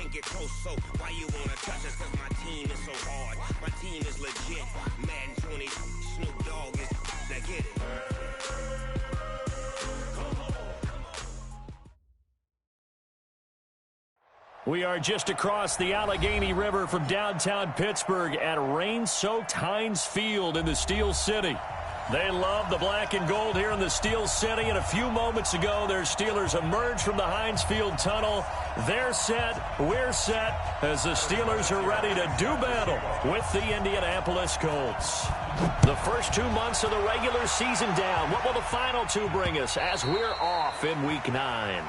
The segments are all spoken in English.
don't get close, so why you wanna touch us? Cause my team is so hard. My team is legit. Madden 20, Snoop Dogg is. Now get it. We are just across the Allegheny River from downtown Pittsburgh at rain-soaked Heinz Field in the Steel City. They love the black and gold here in the Steel City, and a few moments ago, their Steelers emerged from the Heinz Field tunnel. They're set, we're set, as the Steelers are ready to do battle with the Indianapolis Colts. The first 2 months of the regular season down. What will the final two bring us as we're off in Week 9?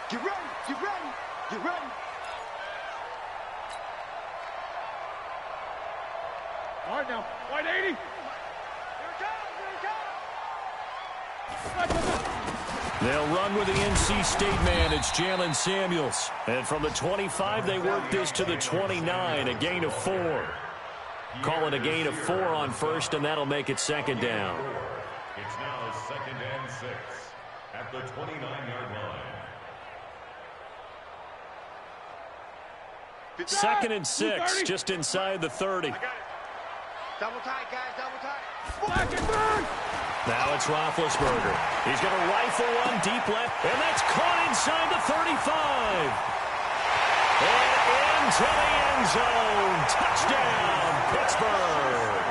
Get ready, get ready. Get ready. All right now, wide 80. Here it comes, here it comes. They'll run with the NC State man. It's Jalen Samuels. And from the 25, they work this to the 29, a gain of 4. Call it a gain of 4 on first, and that'll make it second down. It's now 2nd and 6 at the 29-yard line. 2nd and 6, just inside the 30. Double tight, guys, double tight. Now it's Roethlisberger. He's going to rifle one deep left, and that's caught inside the 35. And into the end zone. Touchdown, Pittsburgh.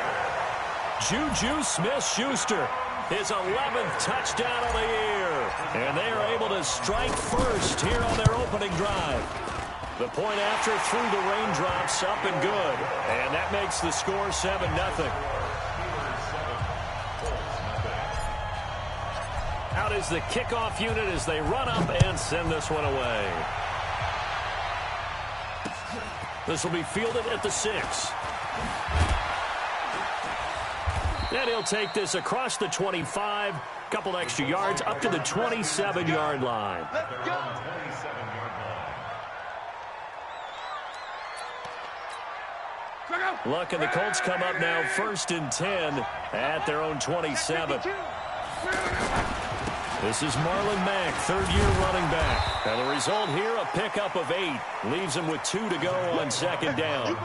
Juju Smith-Schuster, his 11th touchdown of the year. And they are able to strike first here on their opening drive. The point after through the raindrops, up and good. And that makes the score 7-0. Out is the kickoff unit as they run up and send this one away. This will be fielded at the 6. And he'll take this across the 25. Couple extra yards up to the 27-yard line. Let's go. Luck, and the Colts come up now 1st and 10 at their own 27. This is Marlon Mack, third-year running back. And the result here, a pickup of 8. Leaves him with 2 to go on second down.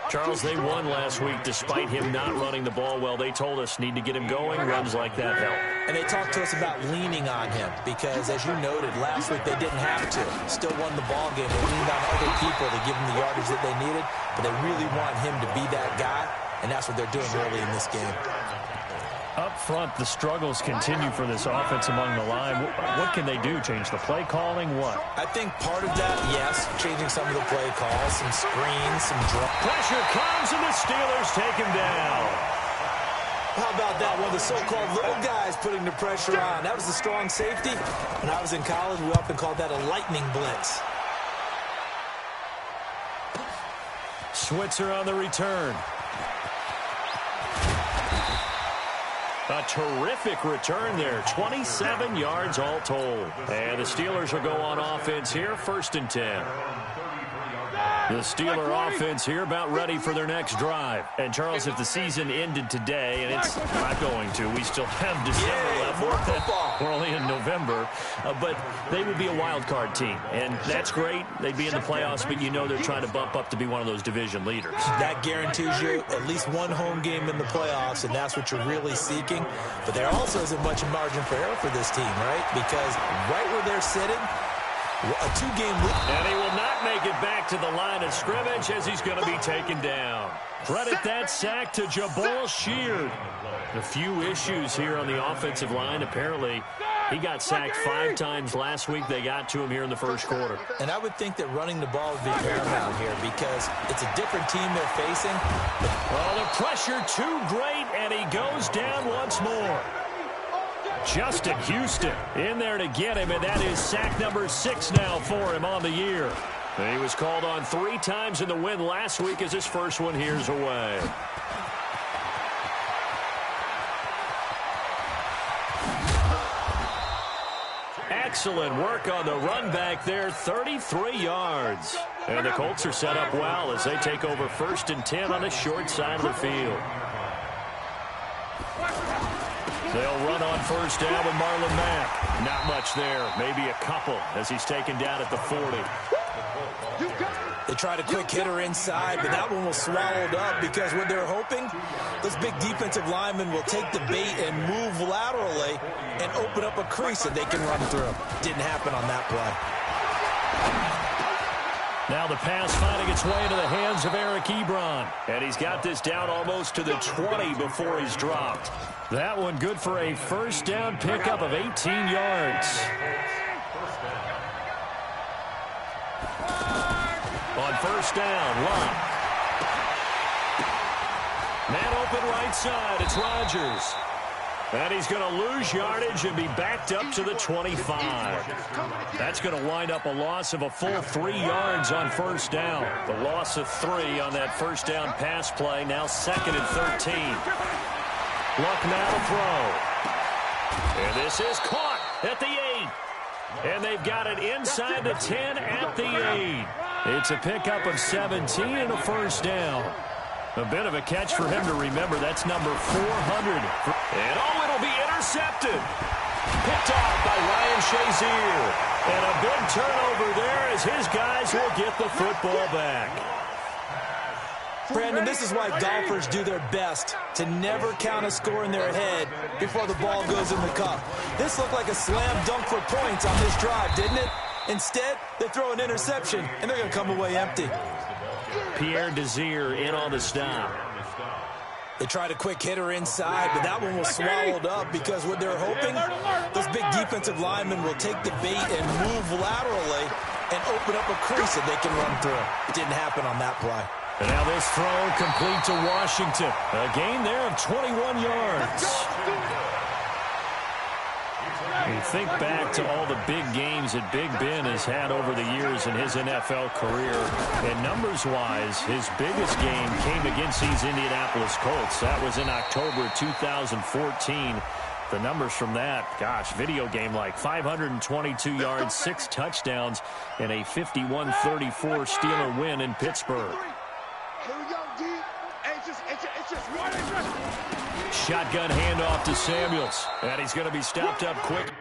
Charles, they won last week despite him not running the ball well. They told us need to get him going. Runs like that help. And they talked to us about leaning on him because, as you noted, last week they didn't have to. Still won the ball game. They leaned on other people to give them the yardage that they needed, but they really want him to be that guy, and that's what they're doing early in this game. Up front, the struggles continue for this offense among the line. What can they do? Change the play calling? What? I think part of that, yes, changing some of the play calls, some screens, some draw. Pressure comes, and the Steelers take him down. How about that? One of the so-called little guys putting the pressure on. That was the strong safety. When I was in college, we often called that a lightning blitz. Switzer on the return. A terrific return there. 27 yards all told. And the Steelers will go on offense here, 1st and 10. The Steeler offense here about ready for their next drive. And, Charles, if the season ended today, and it's not going to, we still have December left. We're only in November. But they would be a wild card team. And that's great. They'd be in the playoffs, but you know they're trying to bump up to be one of those division leaders. That guarantees you at least one home game in the playoffs, and that's what you're really seeking. But there also isn't much margin for error for this team, right? Because right where they're sitting, a 2-game lead. And he will not make it back to the line of scrimmage as he's going to be taken down. Credit that sack to Jabal Sheard. A few issues here on the offensive line. Apparently, he got sacked 5 times last week. They got to him here in the first quarter. And I would think that running the ball would be paramount here because it's a different team they're facing. Well, the pressure too great, and he goes down once more. Justin Houston in there to get him, and that is sack number 6 now for him on the year. And he was called on 3 times in the win last week as his first one here's away. Excellent work on the run back there, 33 yards. And the Colts are set up well as they take over 1st and 10 on the short side of the field. They'll run on first down with Marlon Mack. Not much there. Maybe a couple as he's taken down at the 40. They tried a quick hitter inside, but that one was swallowed up because what they're hoping, those big defensive linemen will take the bait and move laterally and open up a crease that they can run through. Didn't happen on that play. Now the pass finding its way into the hands of Eric Ebron. And he's got this down almost to the 20 before he's dropped. That one good for a first down pickup of 18 yards. On first down, Locke. Man open right side, it's Rodgers. And he's going to lose yardage and be backed up to the 25. That's going to wind up a loss of a full 3 yards on first down. The loss of 3 on that first down pass play, now 2nd and 13. Luck now to throw. And this is caught at the 8. And they've got it inside the 10 at the 8. It's a pickup of 17 and a first down. A bit of a catch for him to remember. That's number 400. And it'll be intercepted. Picked off by Ryan Shazier. And a big turnover there as his guys will get the football back. Brandon, this is why golfers do their best to never count a score in their head before the ball goes in the cup. This looked like a slam dunk for points on this drive, didn't it? Instead, they throw an interception, and they're going to come away empty. Pierre Desir in on the stop. They tried a quick hitter inside, but that one was swallowed up because what they're hoping, those big defensive linemen will take the bait and move laterally and open up a crease that they can run through. Didn't happen on that play. And now this throw complete to Washington. A gain there of 21 yards. You think back to all the big games that Big Ben has had over the years in his NFL career. And numbers-wise, his biggest game came against these Indianapolis Colts. That was in October 2014. The numbers from that, gosh, video game-like. 522 yards, 6 touchdowns, and a 51-34 Steeler win in Pittsburgh. Shotgun handoff to Samuels. And he's going to be stopped up quick.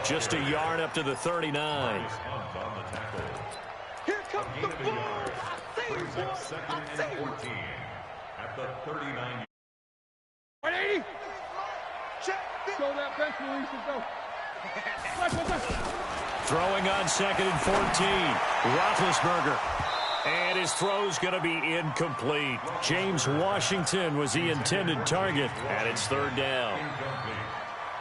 Just a yard up to the 39. Here comes the ball. Second and 14 at the 39. 180. Show that bench release and go. Throwing on 2nd and 14. Roethlisberger. And his throw's going to be incomplete. James Washington was the intended target, and it's 3rd down.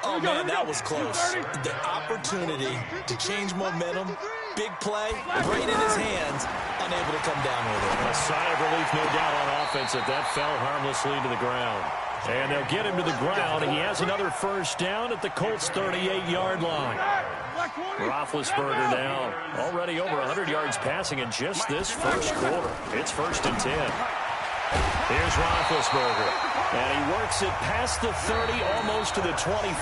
Oh, man, that was close. The opportunity to change momentum, big play, right in his hands, unable to come down with it. A sigh of relief, no doubt, on offense if that fell harmlessly to the ground. And they'll get him to the ground. He has another first down at the Colts' 38-yard line. Roethlisberger now already over 100 yards passing in just this first quarter. It's 1st and 10. Here's Roethlisberger. And he works it past the 30, almost to the 25.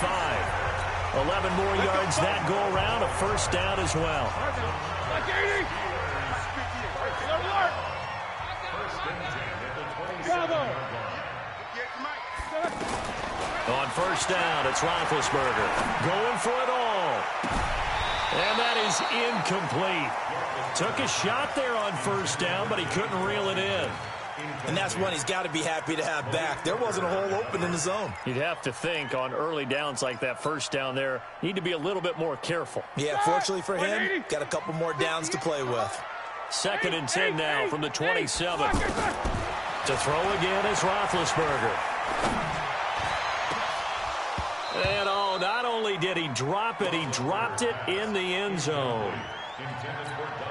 11 more yards that go around, a first down as well. On first down, it's Roethlisberger. Going for it all. And that is incomplete. Took a shot there on first down, but he couldn't reel it in. And that's one he's got to be happy to have back. There wasn't a hole open in the zone. You'd have to think on early downs like that first down there, need to be a little bit more careful. Yeah, fortunately for him, got a couple more downs to play with. 2nd and 10 now from the 27. To throw again is Roethlisberger. And not only did he drop it, he dropped it in the end zone.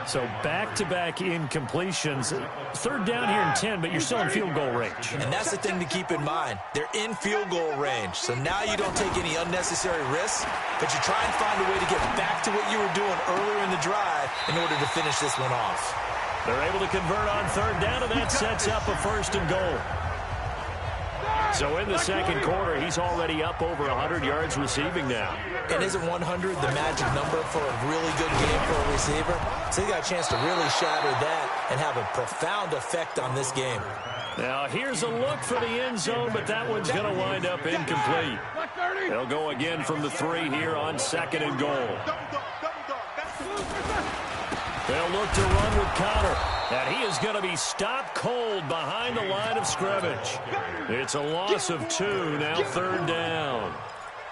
So back-to-back incompletions. Third down here in 10, but you're still in field goal range. And that's the thing to keep in mind. They're in field goal range. So now you don't take any unnecessary risks, but you try and find a way to get back to what you were doing earlier in the drive in order to finish this one off. They're able to convert on third down, and that sets up a first and goal. So in the second quarter, he's already up over 100 yards receiving now. And isn't 100 the magic number for a really good game for a receiver? So he got a chance to really shatter that and have a profound effect on this game. Now here's a look for the end zone, but that one's going to wind up incomplete. They'll go again from the 3 here on second and goal. They'll look to run with Connor. And he is going to be stopped cold behind the line of scrimmage. It's a loss of 2, now third down.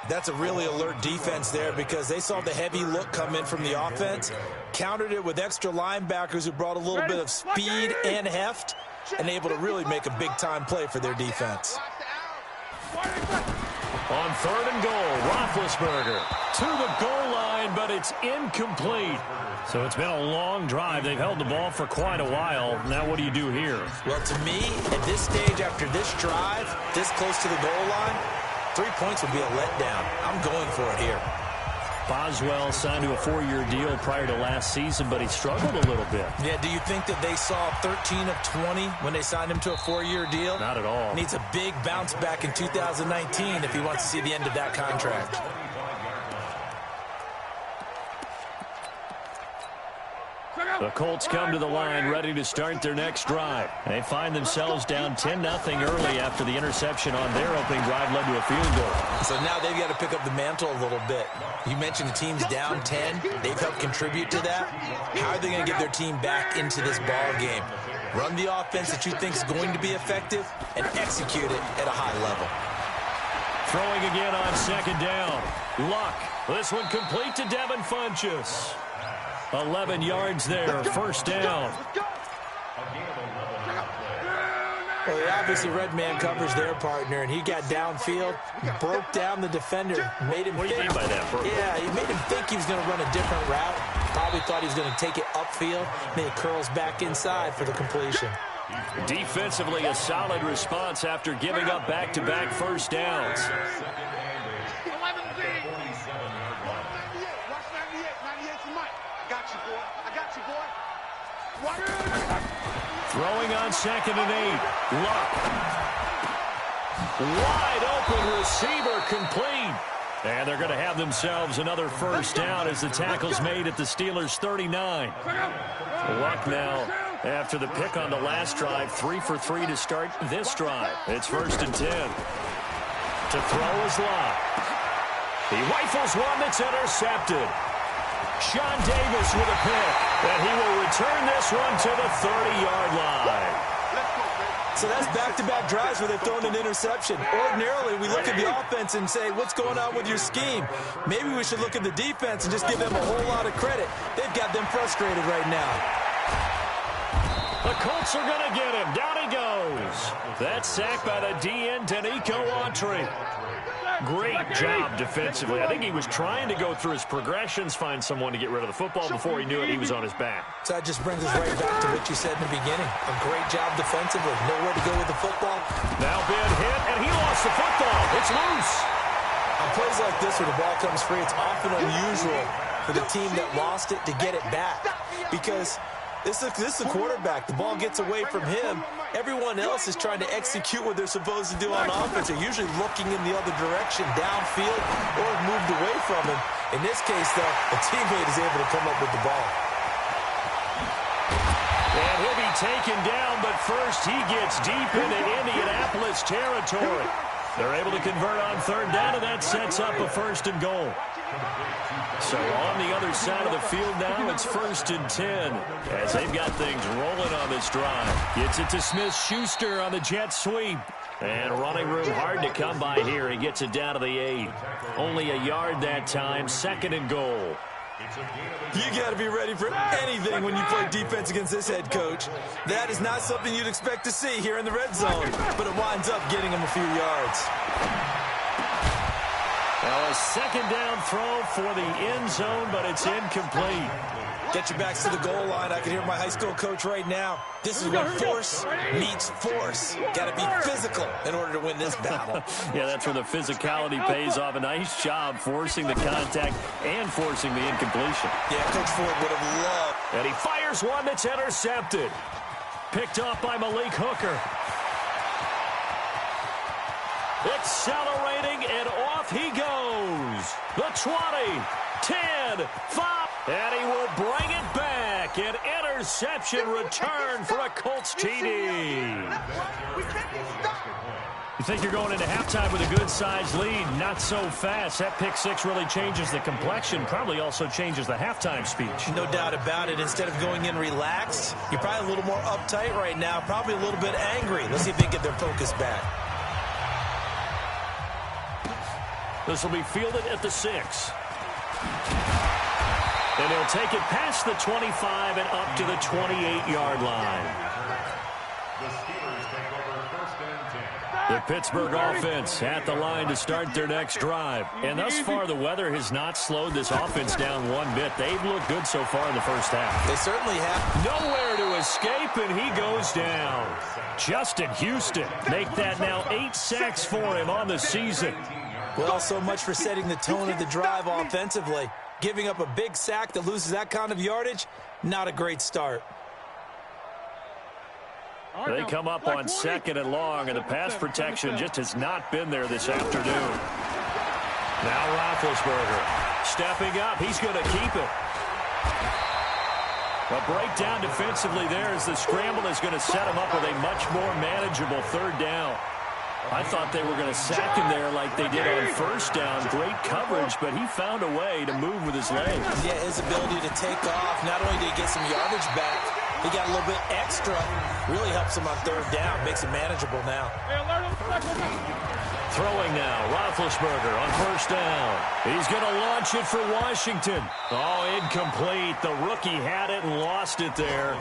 That's a really alert defense there because they saw the heavy look come in from the offense, countered it with extra linebackers who brought a little bit of speed and heft, and able to really make a big-time play for their defense. On third and goal, Roethlisberger to the goal line, but it's incomplete. So it's been a long drive. They've held the ball for quite a while. Now what do you do here? Well, to me, at this stage, after this drive, this close to the goal line, 3 points would be a letdown. I'm going for it here. Boswell signed to a 4-year deal prior to last season, but he struggled a little bit. Yeah, do you think that they saw 13 of 20 when they signed him to a 4-year deal? Not at all. Needs a big bounce back in 2019 if he wants to see the end of that contract. The Colts come to the line ready to start their next drive. They find themselves down 10-0 early after the interception on their opening drive led to a field goal. So now they've got to pick up the mantle a little bit. You mentioned the team's down 10. They've helped contribute to that. How are they going to get their team back into this ball game? Run the offense that you think is going to be effective and execute it at a high level. Throwing again on second down. Luck. This one complete to Devin Funchess. 11 yards there, first down. Well, he obviously red man covers their partner, and he got downfield, broke down the defender, made him What do you mean by that, Bert? Yeah, he made him think he was going to run a different route. Probably thought he was going to take it upfield, then he curls back inside for the completion. Defensively, a solid response after giving up back-to-back first downs. Throwing on second and 8. Luck. Wide open receiver complete. And they're going to have themselves another first down as the tackle's made at the Steelers' 39. Luck now, after the pick on the last drive, 3 for 3 to start this drive. It's first and 10. To throw is Luck. He rifles one that's intercepted. Sean Davis with a pick, and he will return this one to the 30-yard line. So that's back-to-back drives where they've thrown an interception. Ordinarily, we look at the offense and say, what's going on with your scheme? Maybe we should look at the defense and just give them a whole lot of credit. They've got them frustrated right now. The Colts are going to get him. Down he goes. That's sacked by the DN, Danico Autry. Great job defensively. I think he was trying to go through his progressions, find someone to get rid of the football. Before he knew it, he was on his back. So that just brings us right back to what you said in the beginning. A great job defensively. Nowhere to go with the football. Now been hit, and he lost the football. It's loose. On plays like this where the ball comes free, it's often unusual for the team that lost it to get it back. Because this is the quarterback. The ball gets away from him. Everyone else is trying to execute what they're supposed to do on offense. They're usually looking in the other direction, downfield, or moved away from him. In this case, though, a teammate is able to come up with the ball. And he'll be taken down, but first he gets deep into Indianapolis territory. They're able to convert on third down, and that sets up a first and goal. So on the other side of the field now, it's first and 10 as they've got things rolling on this drive. Gets it to Smith-Schuster on the jet sweep. And running room hard to come by here. He gets it down to the 8. Only a yard that time, second and goal. You got to be ready for anything when you play defense against this head coach. That is not something you'd expect to see here in the red zone, but it winds up getting him a few yards. Now a second down throw for the end zone, but it's incomplete. Get your backs to the goal line. I can hear my high school coach right now. This is when force meets force. Got to be physical in order to win this battle. Yeah, that's where the physicality pays off. A nice job forcing the contact and forcing the incompletion. Yeah, Coach Ford would have loved. And he fires one that's intercepted. Picked off by Malik Hooker. Accelerating, and off he goes. The 20, 10, 5. And he will bring it back. An interception return for a Colts TD. You think you're going into halftime with a good-sized lead. Not so fast. That pick six really changes the complexion. Probably also changes the halftime speech. No doubt about it. Instead of going in relaxed, you're probably a little more uptight right now. Probably a little bit angry. Let's see if they can get their focus back. This will be fielded at the 6. And he'll take it past the 25 and up to the 28-yard line. The Steelers take over first and 10. The Pittsburgh offense at the line to start their next drive. And thus far, the weather has not slowed this offense down one bit. They've looked good so far in the first half. They certainly have. Nowhere to escape, and he goes down. Justin Houston, make that now 8 sacks for him on the season. Well, so much for setting the tone of the drive offensively. Giving up a big sack that loses that kind of yardage, not a great start. They come up on 2nd and long, and the pass protection just has not been there this afternoon. Now Roethlisberger stepping up. He's going to keep it. A breakdown defensively there as the scramble is going to set him up with a much more manageable 3rd down. I thought they were going to sack him there like they did on 1st down. Great coverage, but he found a way to move with his legs. Yeah, his ability to take off. Not only did he get some yardage back, he got a little bit extra. Really helps him on 3rd down. Makes it manageable now. Throwing now, Roethlisberger on 1st down. He's going to launch it for Washington. Oh, incomplete. The rookie had it and lost it there.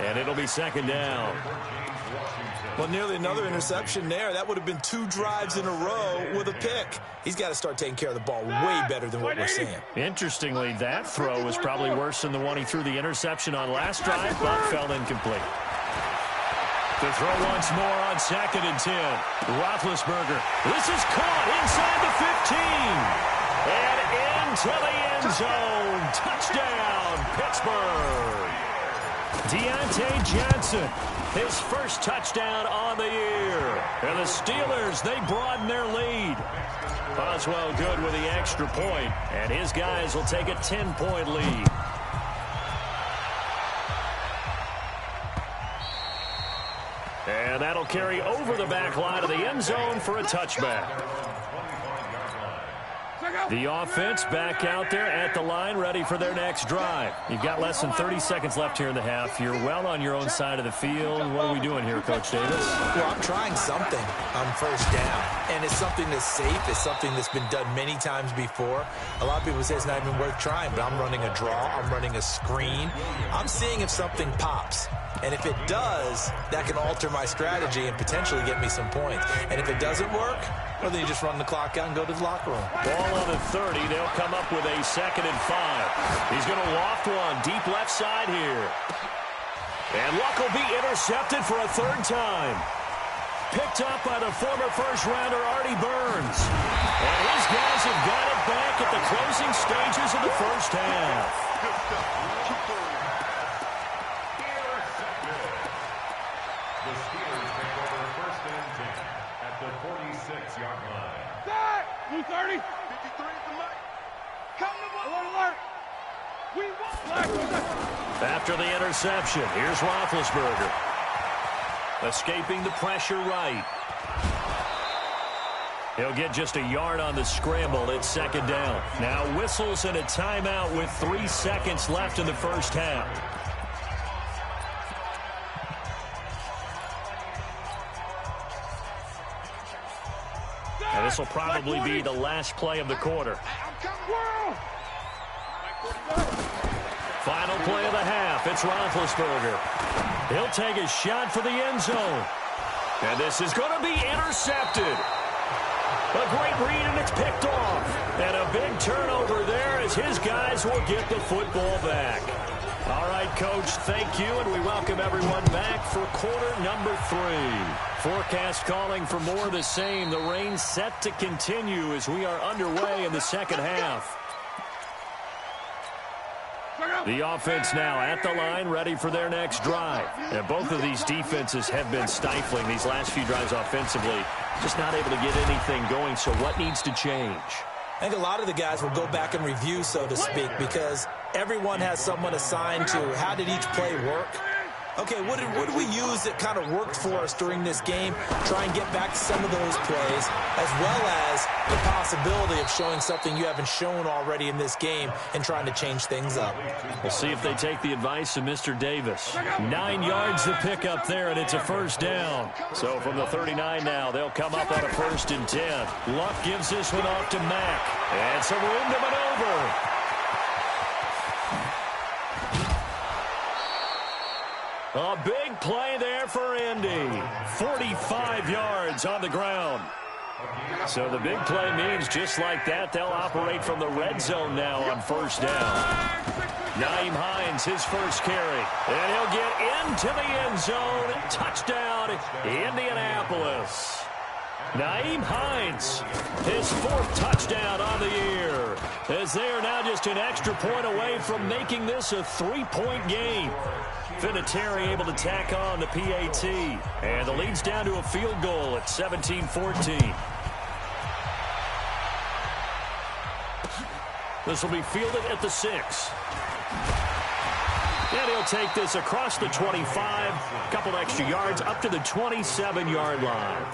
And it'll be 2nd down. Well, nearly another interception there. That would have been 2 drives in a row with a pick. He's got to start taking care of the ball way better than what we're seeing. Interestingly, that throw was probably worse than the one he threw the interception on last drive, but fell incomplete. To throw once more on 2nd and 10. Roethlisberger. This is caught inside the 15. And into the end zone. Touchdown, Pittsburgh. Deontay Johnson. His first touchdown on the year. And the Steelers, they broaden their lead. Boswell good with the extra point, and his guys will take a 10-point lead. And that'll carry over the back line of the end zone for a touchback. The offense back out there at the line, ready for their next drive. You've got less than 30 seconds left here in the half. You're well on your own side of the field. What are we doing here, Coach Davis? Well, I'm trying something on 1st down, and it's something that's safe. It's something that's been done many times before. A lot of people say it's not even worth trying, but I'm running a draw. I'm running a screen. I'm seeing if something pops. And if it does, that can alter my strategy and potentially get me some points. And if it doesn't work, well, then you just run the clock out and go to the locker room. Ball on the 30. They'll come up with a 2nd and 5. He's going to loft one deep left side here. And Luck will be intercepted for a 3rd time. Picked up by the former first-rounder Artie Burns. And his guys have got it back at the closing stages of the first half. The Steelers take over first and 10 at the 46-yard line. Blue 30. 53 at the mic. Come to alert. We won. After the interception, here's Roethlisberger. Escaping the pressure right. He'll get just a yard on the scramble. It's 2nd down. Now whistles and a timeout with 3 seconds left in the first half. And this will probably be the last play of the quarter. Final play of the half. It's Roethlisberger. He'll take a shot for the end zone. And this is going to be intercepted. A great read, and it's picked off. And a big turnover there as his guys will get the football back. All right, Coach, thank you, and we welcome everyone back for quarter number 3. Forecast calling for more of the same. The rain set to continue as we are underway in the second half. The offense now at the line, ready for their next drive. And both of these defenses have been stifling these last few drives offensively. Just not able to get anything going, so what needs to change? I think a lot of the guys will go back and review, so to speak, because everyone has someone assigned to how did each play work. Okay, what did we use that kind of worked for us during this game? Try and get back to some of those plays, as well as the possibility of showing something you haven't shown already in this game and trying to change things up. We'll see if they take the advice of Mr. Davis. 9 yards to pick up there, and it's a first down. So from the 39 now, they'll come up on a 1st and 10. Luck gives this one off to Mack. And some room to maneuver. A big play there for Indy. 45 yards on the ground. So the big play means just like that, they'll operate from the red zone now on 1st down. Nyheim Hines, his first carry. And he'll get into the end zone. Touchdown, Indianapolis. Nyheim Hines, his 4th touchdown on the year, as they are now just an extra point away from making this a 3-point game. Vinatieri able to tack on the PAT, and the lead's down to a field goal at 17-14. This will be fielded at the 6. And he'll take this across the 25, a couple extra yards up to the 27-yard line.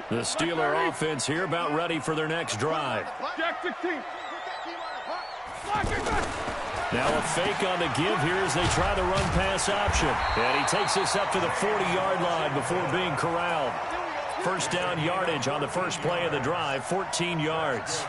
The Steeler offense here about ready for their next drive. Jack 16. Now a fake on the give here as they try the run-pass option. And he takes this up to the 40-yard line before being corralled. First down yardage on the first play of the drive, 14 yards.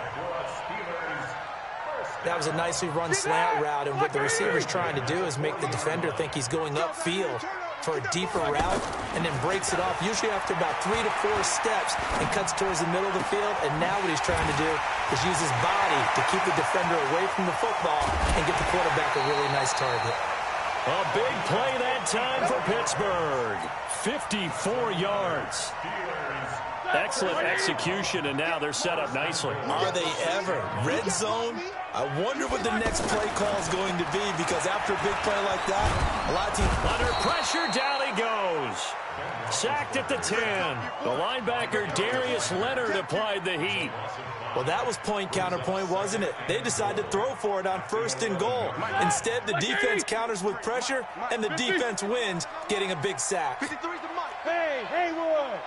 That was a nicely run slant route, and what the receiver's trying to do is make the defender think he's going upfield for a deeper route, and then breaks it off, usually after about 3 to 4 steps, and cuts towards the middle of the field. And now what he's trying to do is use his body to keep the defender away from the football and get the quarterback a really nice target. A big play that time for Pittsburgh. 54 yards. Excellent execution, and now they're set up nicely. Are they ever? Red zone? I wonder what the next play call is going to be, because after a big play like that, a lot of teams... Under pressure, down he goes. Sacked at the 10. The linebacker, Darius Leonard, applied the heat. Well, that was point counterpoint, wasn't it? They decided to throw for it on 1st and goal. Instead, the defense counters with pressure, and the defense wins, getting a big sack. Hey, Haywood.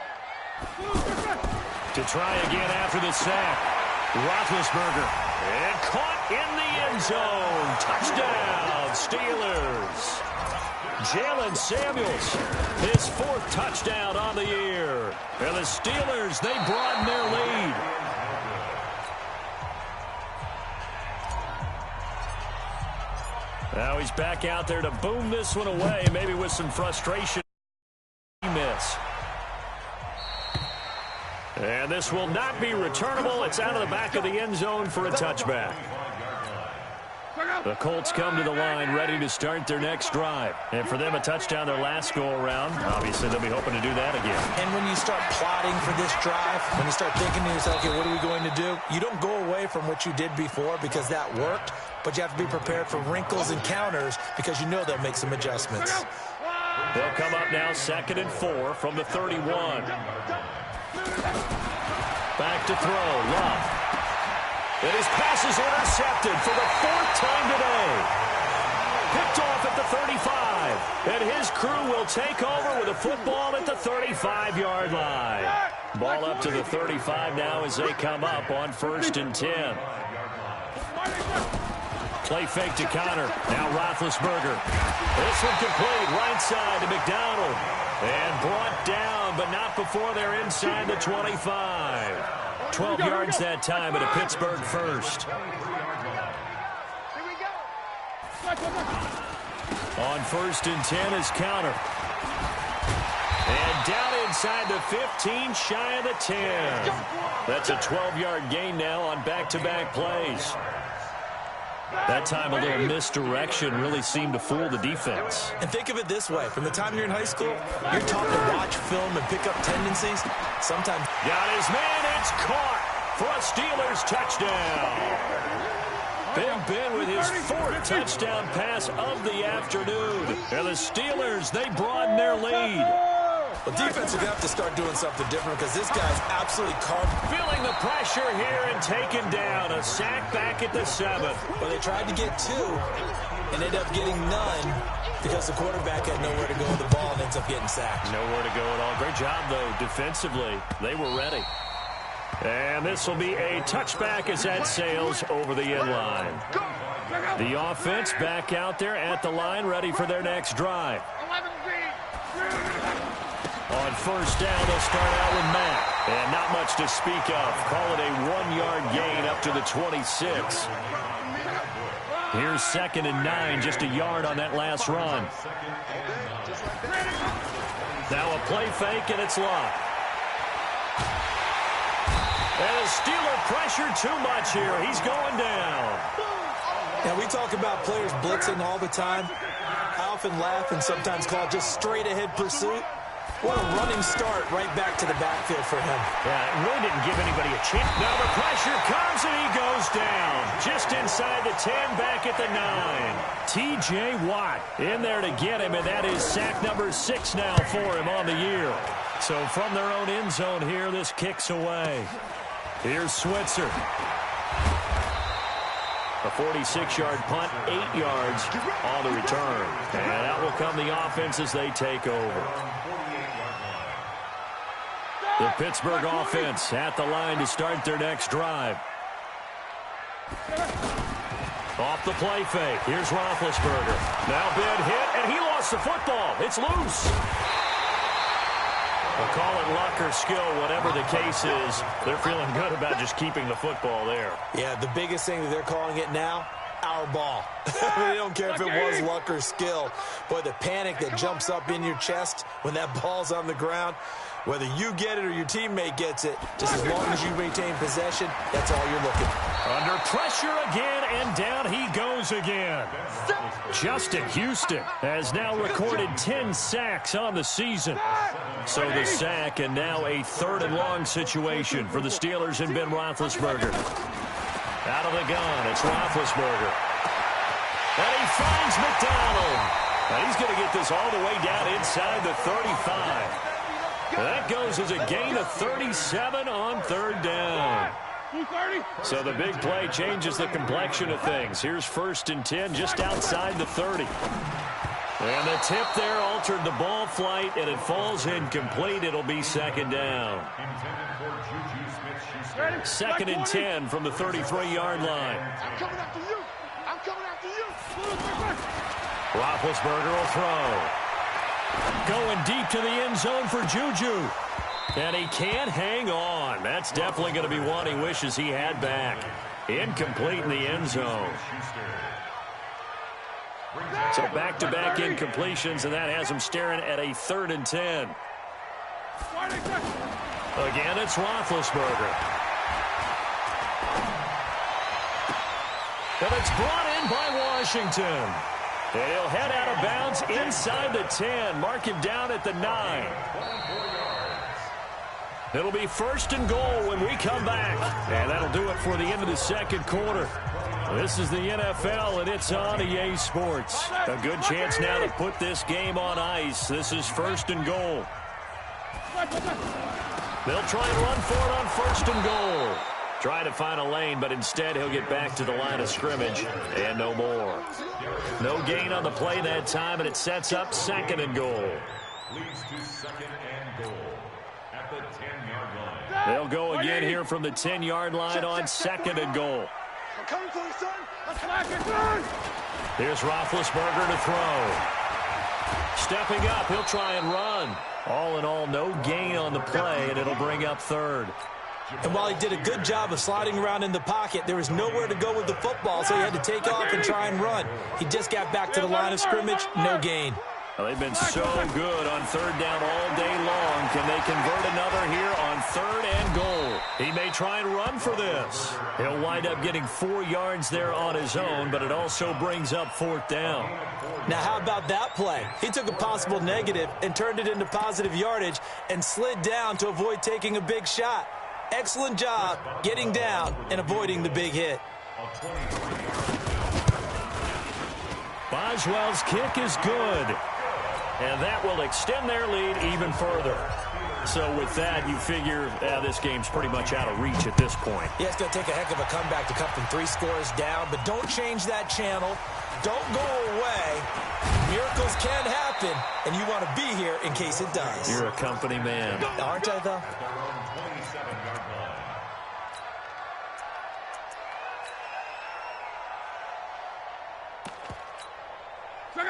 To try again after the sack. Roethlisberger. And caught in the end zone. Touchdown, Steelers. Jalen Samuels, his 4th touchdown on the year. And the Steelers, they broaden their lead. Now he's back out there to boom this one away, maybe with some frustration. Miss. And this will not be returnable. It's out of the back of the end zone for a touchback. The Colts come to the line ready to start their next drive. And for them, a touchdown their last go-around. Obviously, they'll be hoping to do that again. And when you start plotting for this drive, when you start thinking to yourself, okay, what are we going to do? You don't go away from what you did before because that worked, but you have to be prepared for wrinkles and counters because you know they'll make some adjustments. They'll come up now 2nd and 4 from the 31. Back to throw, Love. And his pass is intercepted for the 4th time today. Picked off at the 35. And his crew will take over with a football at the 35-yard line. Ball up to the 35 now as they come up on 1st and 10. Play fake to Connor. Now Roethlisberger. This one complete. Right side to McDonald. And brought down, but not before they're inside the 25. 12 yards that time at a Pittsburgh first. On 1st and 10 is Connor. And down inside the 15, shy of the 10. That's a 12-yard gain now on back-to-back plays. That time, a little misdirection really seemed to fool the defense. And think of it this way. From the time you're in high school, you're taught to watch film and pick up tendencies. Sometimes... Got his man. It's caught for a Steelers touchdown. Big Ben with his 4th touchdown pass of the afternoon. And the Steelers, they broaden their lead. Well, defense are going to have to start doing something different because this guy's absolutely carved. Feeling the pressure here and taken down. A sack back at the 7th. Well, they tried to get 2 and ended up getting none because the quarterback had nowhere to go with the ball and ends up getting sacked. Nowhere to go at all. Great job, though, defensively. They were ready. And this will be a touchback as that sails over the end line. The offense back out there at the line, ready for their next drive. On first down, they'll start out with Matt. And not much to speak of. Call it a 1-yard gain up to the 26. Here's 2nd and 9, just a yard on that last run. Now a play fake, and it's locked. And the Steeler pressure too much here. He's going down. Now, we talk about players blitzing all the time. I often laugh and sometimes call it just straight-ahead pursuit. What a running start right back to the backfield for him. Yeah, it really didn't give anybody a chance. Now the pressure comes, and he goes down. Just inside the 10, back at the 9. T.J. Watt in there to get him, and that is sack number 6 now for him on the year. So from their own end zone here, this kicks away. Here's Switzer. A 46-yard punt, 8 yards on the return. And out will come the offense as they take over. The Pittsburgh offense at the line to start their next drive. Off the play fake. Here's Roethlisberger. Now Ben hit, and he lost the football. It's loose. We'll call it luck or skill, whatever the case is. They're feeling good about just keeping the football there. Yeah, the biggest thing that they're calling it now, our ball. They don't care if it was luck or skill. Boy, the panic that jumps up in your chest when that ball's on the ground, whether you get it or your teammate gets it, just as long as you maintain possession, that's all you're looking for. Under pressure again, and down he goes again. Justin Houston has now recorded 10 sacks on the season. So the sack, and now a 3rd and long situation for the Steelers and Ben Roethlisberger. Out of the gun, it's Roethlisberger. And he finds McDonald. And he's going to get this all the way down inside the 35. That goes as a gain of 37 on 3rd down. So the big play changes the complexion of things. Here's 1st and 10 just outside the 30. And the tip there altered the ball flight, and it falls incomplete. It'll be 2nd down. 2nd and 10 from the 33-yard line. I'm coming after you. I'm coming after you. Roethlisberger will throw. Going deep to the end zone for Juju. And he can't hang on. That's definitely going to be one he wishes he had back. Incomplete in the end zone. So back-to-back incompletions, and that has him staring at a 3rd and 10. Again, it's Roethlisberger. And it's brought in by Washington. And he'll head out of bounds inside the 10. Mark him down at the 9. It'll be 1st and goal when we come back. And that'll do it for the end of the 2nd quarter. This is the NFL, and it's on EA Sports. A good chance now to put this game on ice. This is 1st and goal. They'll try and run for it on 1st and goal. Try to find a lane, but instead he'll get back to the line of scrimmage and no more. No gain on the play that time, and it sets up 2nd and goal. Leads to 2nd and goal at the 10-yard line. They'll go again here from the 10-yard line on 2nd and goal. I'm coming for you, son. Here's Roethlisberger to throw. Stepping up, he'll try and run. All in all, no gain on the play, and it'll bring up 3rd. And while he did a good job of sliding around in the pocket, there was nowhere to go with the football, so he had to take off and try and run. He just got back to the line of scrimmage, no gain. Well, they've been so good on third down all day long. Can they convert another here on third and goal? He may try and run for this. He'll wind up getting 4 yards there on his own, but it also brings up fourth down. Now, how about that play? He took a possible negative and turned it into positive yardage and slid down to avoid taking a big shot. Excellent job getting down and avoiding the big hit. Boswell's kick is good. And that will extend their lead even further. So with that, you figure this game's pretty much out of reach at this point. Yeah, it's going to take a heck of a comeback to come from 3 scores down, but don't change that channel. Don't go away. Miracles can happen, and you want to be here in case it does. You're a company man. Aren't I, though?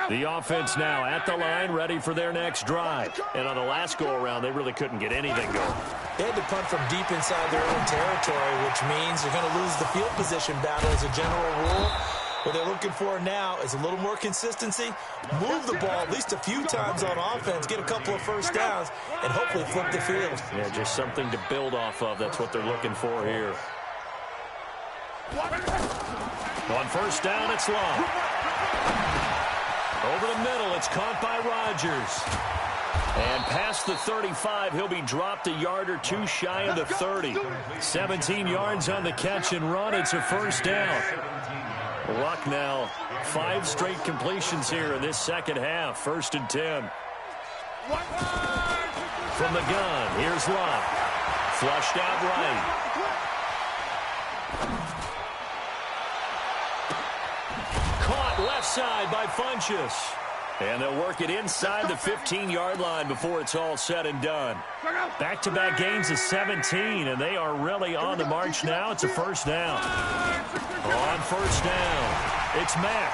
The offense now at the line, ready for their next drive. And on the last go-around, they really couldn't get anything going. They had to punt from deep inside their own territory, which means they're going to lose the field position battle as a general rule. What they're looking for now is a little more consistency, move the ball at least a few times on offense, get a couple of first downs, and hopefully flip the field. Yeah, just something to build off of. That's what they're looking for here. On first down, it's long. Over the middle, it's caught by Rodgers. And past the 35, he'll be dropped a yard or 2 shy of the 30. 17 yards on the catch and run. It's a first down. Luck now, 5 straight completions here in this second half. 1st and 10. From the gun, here's Luck. Flushed out right. Left side by Funchess. And they'll work it inside the 15-yard line before it's all said and done. Back-to-back games of 17, and they are really on the march now. It's a first down. On first down, it's Mack.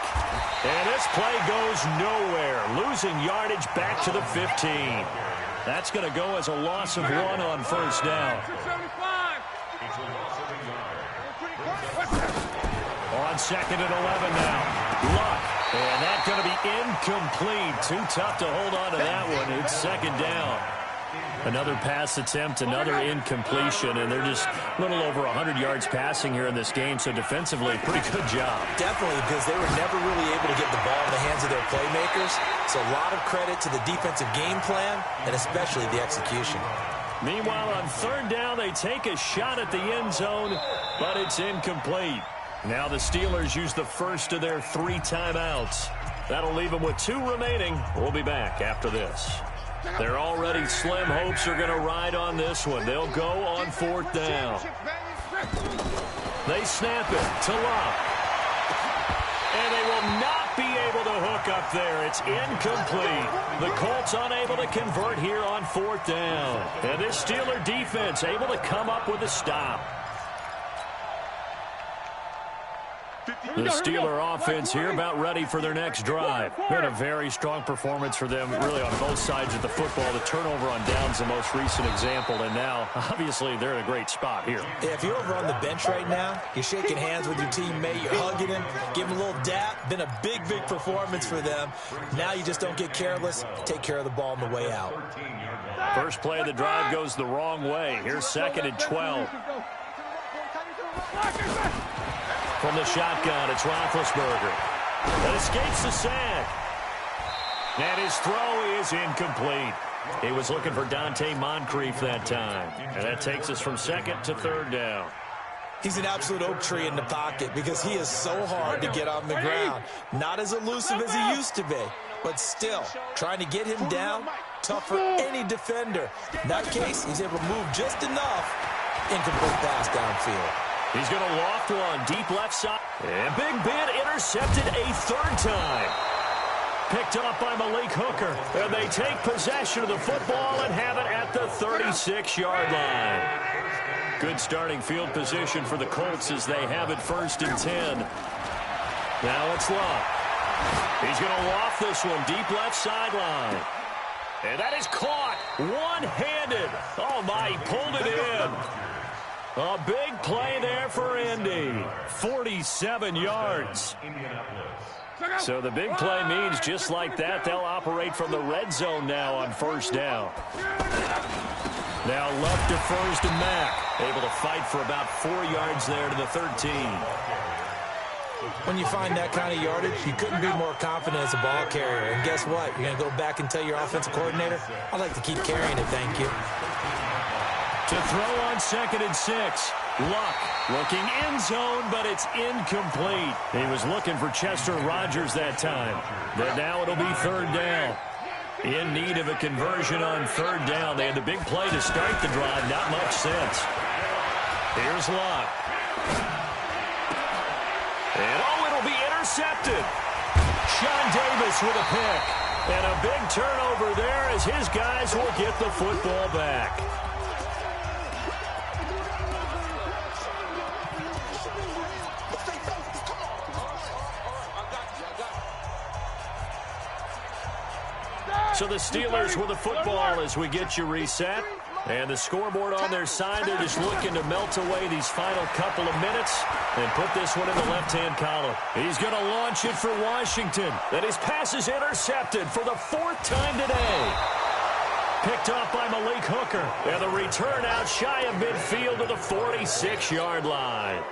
And this play goes nowhere. Losing yardage back to the 15. That's going to go as a loss of 1 on first down. On 2nd and 11 now. Luck. And that's going to be incomplete. Too tough to hold on to that one. It's 2nd down. Another pass attempt, another incompletion, and they're just a little over 100 yards passing here in this game, so defensively, pretty good job. Definitely, because they were never really able to get the ball in the hands of their playmakers, so a lot of credit to the defensive game plan, and especially the execution. Meanwhile, on 3rd down, they take a shot at the end zone, but it's incomplete. Now the Steelers use the first of their 3 timeouts. That'll leave them with 2 remaining. We'll be back after this. Their already slim hopes are going to ride on this one. They'll go on 4th down. They snap it to Luck. And they will not be able to hook up there. It's incomplete. The Colts unable to convert here on 4th down. And this Steeler defense able to come up with a stop. The Steeler offense here about ready for their next drive. Been a very strong performance for them, really, on both sides of the football. The turnover on downs, the most recent example, and now, obviously, they're in a great spot here. Yeah, if you're over on the bench right now, you're shaking hands with your teammate, you're hugging him, give him a little dap. Been a big, big performance for them. Now you just don't get careless. Take care of the ball on the way out. First play of the drive goes the wrong way. Here's 2nd and 12. From the shotgun, it's Roethlisberger. That escapes the sack. And his throw is incomplete. He was looking for Dante Moncrief that time. And that takes us from 2nd to 3rd down. He's an absolute oak tree in the pocket because he is so hard to get on the ground. Not as elusive as he used to be, but still, trying to get him down, tough for any defender. In that case, he's able to move just enough. Incomplete pass downfield. He's going to loft one deep left side. And Big Ben intercepted a 3rd time. Picked up by Malik Hooker. And they take possession of the football and have it at the 36-yard line. Good starting field position for the Colts as they have it 1st and 10. Now it's Luck. He's going to loft this one deep left sideline. And that is caught one-handed. Oh, my, he pulled it in. A big play there for Indy. 47 yards. So the big play means just like that, they'll operate from the red zone now on first down. Now Luck defers to Mack, able to fight for about 4 yards there to the 13. When you find that kind of yardage, you couldn't be more confident as a ball carrier. And guess what? You're going to go back and tell your offensive coordinator, I'd like to keep carrying it, thank you. To throw on 2nd and 6. Luck looking end zone, but it's incomplete. He was looking for Chester Rogers that time. But now it'll be 3rd down. In need of a conversion on 3rd down. They had the big play to start the drive. Not much sense. Here's Luck. And it'll be intercepted. Sean Davis with a pick. And a big turnover there as his guys will get the football back. So the Steelers with the football as we get you reset. And the scoreboard on their side, they're just looking to melt away these final couple of minutes and put this one in the left-hand column. He's going to launch it for Washington. And his pass is intercepted for the 4th time today. Picked off by Malik Hooker. And the return out shy of midfield to the 46-yard line.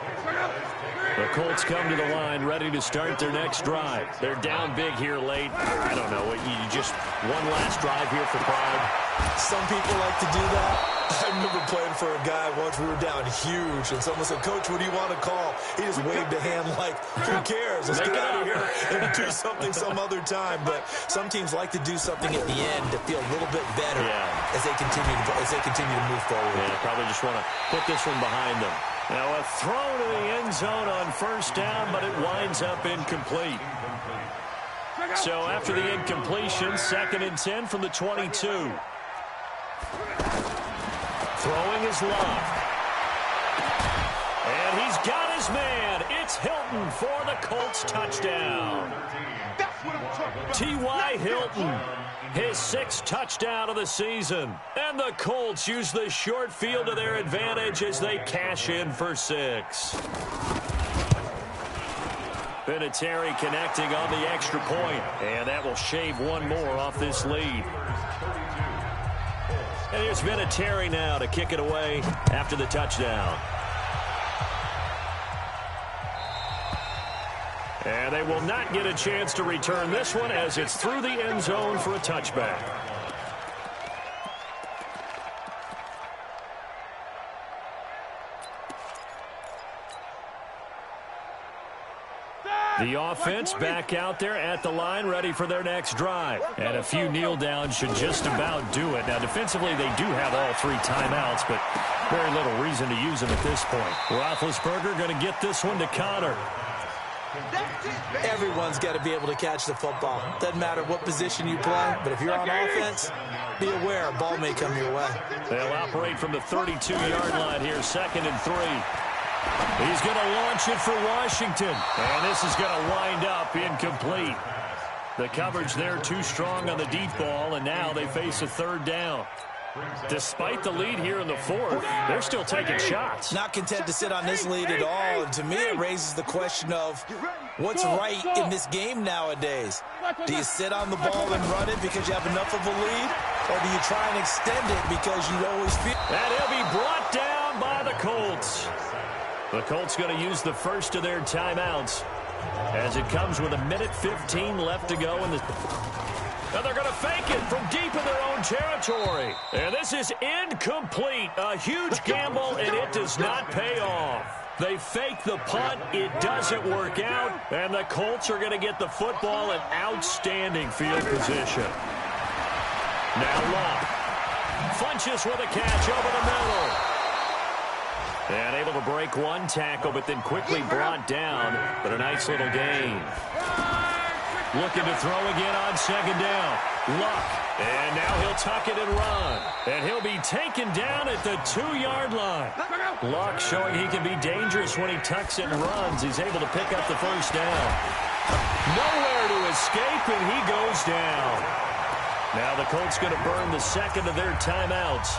The Colts come to the line ready to start their next drive. They're down big here late. I don't know. You just one last drive here for pride. Some people like to do that. I remember playing for a guy once. We were down huge, and someone said, Coach, what do you want to call? He just waved a hand like, who cares? Let's get out of here and do something some other time. But some teams like to do something at the end to feel a little bit better as they continue to move forward. Yeah, probably just want to put this one behind them. Now a throw to the end zone on first down, but it winds up incomplete. So after the incompletion, 2nd and 10 from the 22. Throwing is Luck. And he's got his man. It's Hilton for the Colts touchdown. T.Y. Hilton, his 6th touchdown of the season. And the Colts use the short field to their advantage as they cash in for 6. Vinatieri connecting on the extra point. And that will shave one more off this lead. And here's Vinatieri now to kick it away after the touchdown. And they will not get a chance to return this one as it's through the end zone for a touchback. The offense back out there at the line, ready for their next drive. And a few kneel downs should just about do it. Now, defensively, they do have all 3 timeouts, but very little reason to use them at this point. Roethlisberger going to get this one to Connor. Everyone's got to be able to catch the football. Doesn't matter what position you play, but if you're on offense, be aware a ball may come your way. They'll operate from the 32-yard line here, 2nd and 3. He's going to launch it for Washington. And this is going to wind up incomplete. The coverage there too strong on the deep ball, and now they face a 3rd down. Despite the lead here in the 4th, they're still taking shots. Not content to sit on this lead at all. And to me, it raises the question of what's right in this game nowadays. Do you sit on the ball and run it because you have enough of a lead? Or do you try and extend it because you always feel... And he'll be brought down by the Colts. The Colts going to use the first of their timeouts as it comes with 1:15 left to go in the... And they're going to fake it from deep in their own territory. And this is incomplete. A huge gamble, and it does not pay off. They fake the punt. It doesn't work out. And the Colts are going to get the football in outstanding field position. Now Luck. Funches with a catch over the middle. And able to break one tackle, but then quickly brought down. But a nice little gain. Looking to throw again on 2nd down. Luck. And now he'll tuck it and run. And he'll be taken down at the 2-yard line. Luck showing he can be dangerous when he tucks it and runs. He's able to pick up the first down. Nowhere to escape, and he goes down. Now the Colts going to burn the 2nd of their timeouts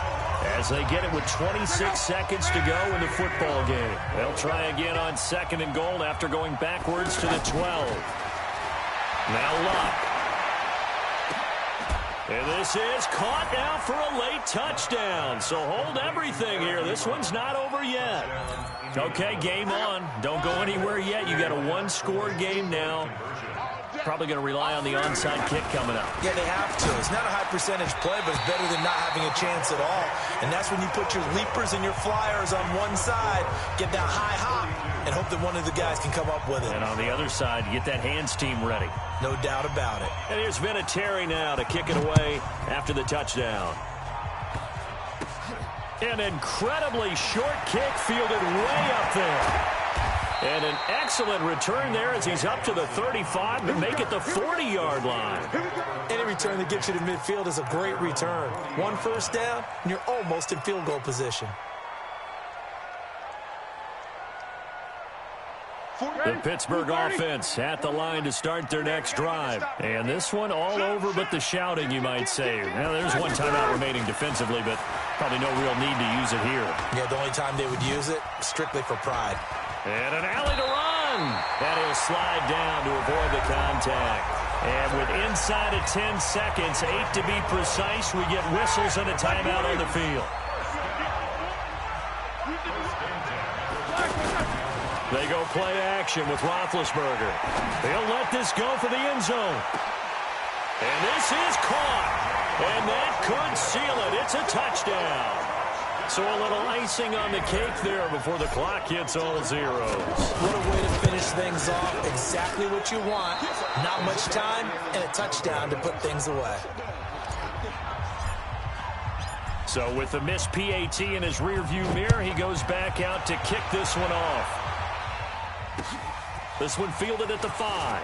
as they get it with 26 seconds to go in the football game. They'll try again on 2nd and goal after going backwards to the 12. Now Luck. And this is caught now for a late touchdown. So hold everything here. This one's not over yet. Okay, game on. Don't go anywhere yet. You got a one-score game now. Probably going to rely on the onside kick coming up. Yeah, they have to. It's not a high percentage play, but it's better than not having a chance at all. And that's when you put your leapers and your flyers on one side, get that high hop, and hope that one of the guys can come up with it. And on the other side, you get that hands team ready. No doubt about it. And here's Vinatieri now to kick it away after the touchdown. An incredibly short kick fielded way up there. And an excellent return there as he's up to the 35 to make it the 40-yard line. Any return that gets you to midfield is a great return. One first down, and you're almost in field goal position. The Pittsburgh offense at the line to start their next drive. And this one all over but the shouting, you might say. Now, there's one timeout remaining defensively, but probably no real need to use it here. Yeah, the only time they would use it, strictly for pride. And an alley to run. And he'll slide down to avoid the contact. And with inside of 10 seconds, 8 to be precise, we get whistles and a timeout on the field. They go play action with Roethlisberger. They'll let this go for the end zone. And this is caught. And that could seal it. It's a touchdown. So a little icing on the cake there before the clock hits all zeros. What a way to finish things off. Exactly what you want. Not much time and a touchdown to put things away. So with the missed PAT in his rearview mirror, he goes back out to kick this one off. This one fielded at the 5.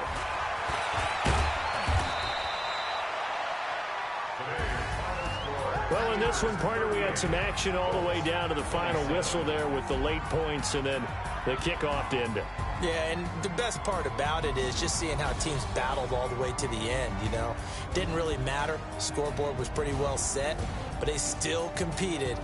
Well, in this one, partner, we had some action all the way down to the final whistle there with the late points and then the kickoff to end it. Yeah, and the best part about it is just seeing how teams battled all the way to the end, you know. Didn't really matter. Scoreboard was pretty well set, but they still competed.